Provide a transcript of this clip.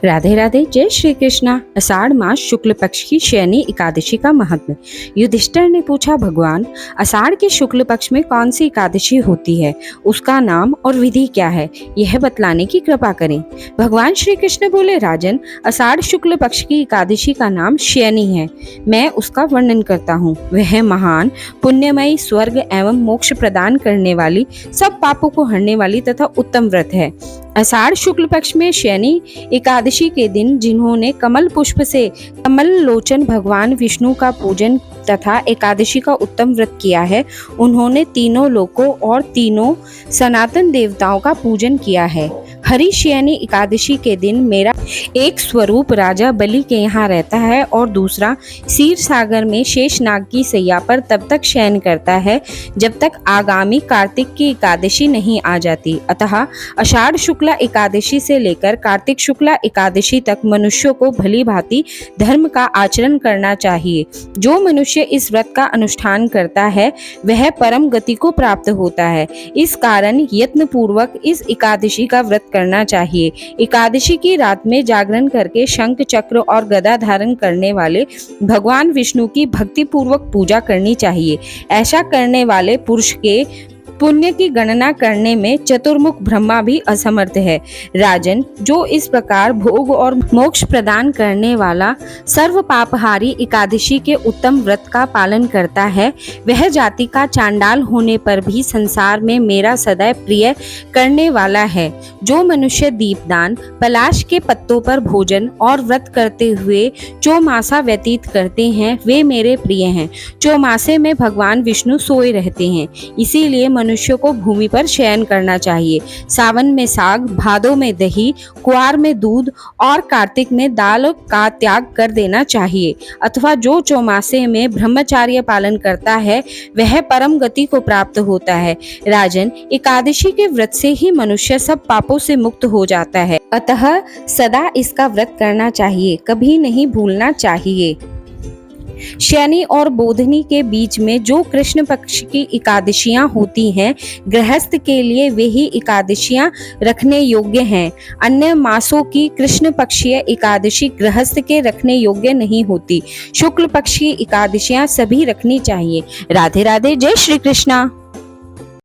राधे राधे। जय श्री कृष्णा। आषाढ़ मास शुक्ल पक्ष की शयनी एकादशी का महत्व। युधिष्ठिर ने पूछा, भगवान, आषाढ़ के शुक्ल पक्ष में कौन सी एकादशी होती है, उसका नाम और विधि क्या है, यह बतलाने की कृपा करें। भगवान श्री कृष्ण बोले, राजन, आषाढ़ शुक्ल पक्ष की एकादशी का नाम शयनी है। मैं उसका वर्णन करता हूँ। वह महान, पुण्यमयी, स्वर्ग एवं मोक्ष प्रदान करने वाली, सब पापों को हरने वाली तथा उत्तम व्रत है। आषाढ़ शुक्ल पक्ष में शयनी एकादशी के दिन जिन्होंने कमल पुष्प से कमल लोचन भगवान विष्णु का पूजन तथा एकादशी का उत्तम व्रत किया है, उन्होंने तीनों लोकों और तीनों सनातन देवताओं का पूजन किया है। हरि शयनी एकादशी के दिन मेरा एक स्वरूप राजा बलि के यहाँ रहता है और दूसरा क्षीर सागर में शेषनाग की सैया पर तब तक शयन करता है जब तक आगामी कार्तिक की एकादशी नहीं आ जाती। अतः आषाढ़ शुक्ला एकादशी से लेकर कार्तिक शुक्ला एकादशी तक मनुष्यों को भली भांति धर्म का आचरण करना चाहिए। जो मनुष्य इस व्रत का अनुष्ठान करता है वह परम गति को प्राप्त होता है। इस कारण यत्न पूर्वक इस एकादशी का व्रत करना चाहिए। एकादशी की रात में जागरण करके शंख चक्र और गदा धारण करने वाले भगवान विष्णु की भक्ति पूर्वक पूजा करनी चाहिए। ऐसा करने वाले पुरुष के पुण्य की गणना करने में चतुर्मुख ब्रह्मा भी असमर्थ है। राजन, जो इस प्रकार भोग और मोक्ष प्रदान करने वाला सर्व पापहारी एकादशी के उत्तम व्रत का पालन करता है, वह जाति का चांडाल होने पर भी संसार में मेरा सदैव प्रिय करने वाला है। जो मनुष्य दीपदान, पलाश के पत्तों पर भोजन और व्रत करते हुए चौमासा व्यतीत करते हैं, वे मेरे प्रिय हैं। चौमासे में भगवान विष्णु सोए रहते हैं, इसीलिए मनुष्य को भूमि पर शयन करना चाहिए। सावन में साग, भादों में दही, कुआर में दूध और कार्तिक में दाल का त्याग कर देना चाहिए। अथवा जो चौमासे में ब्रह्मचार्य पालन करता है वह परम गति को प्राप्त होता है। राजन, एकादशी के व्रत से ही मनुष्य सब पापों से मुक्त हो जाता है। अतः सदा इसका व्रत करना चाहिए, कभी नहीं भूलना चाहिए। शयनी और बोधनी के बीच में जो कृष्ण पक्ष की एकादशियां होती हैं, गृहस्थ के लिए वे ही एकादशियां रखने योग्य हैं। अन्य मासों की कृष्ण पक्षीय एकादशी गृहस्थ के रखने योग्य नहीं होती। शुक्ल पक्ष की एकादशियां सभी रखनी चाहिए। राधे राधे। जय श्री कृष्णा।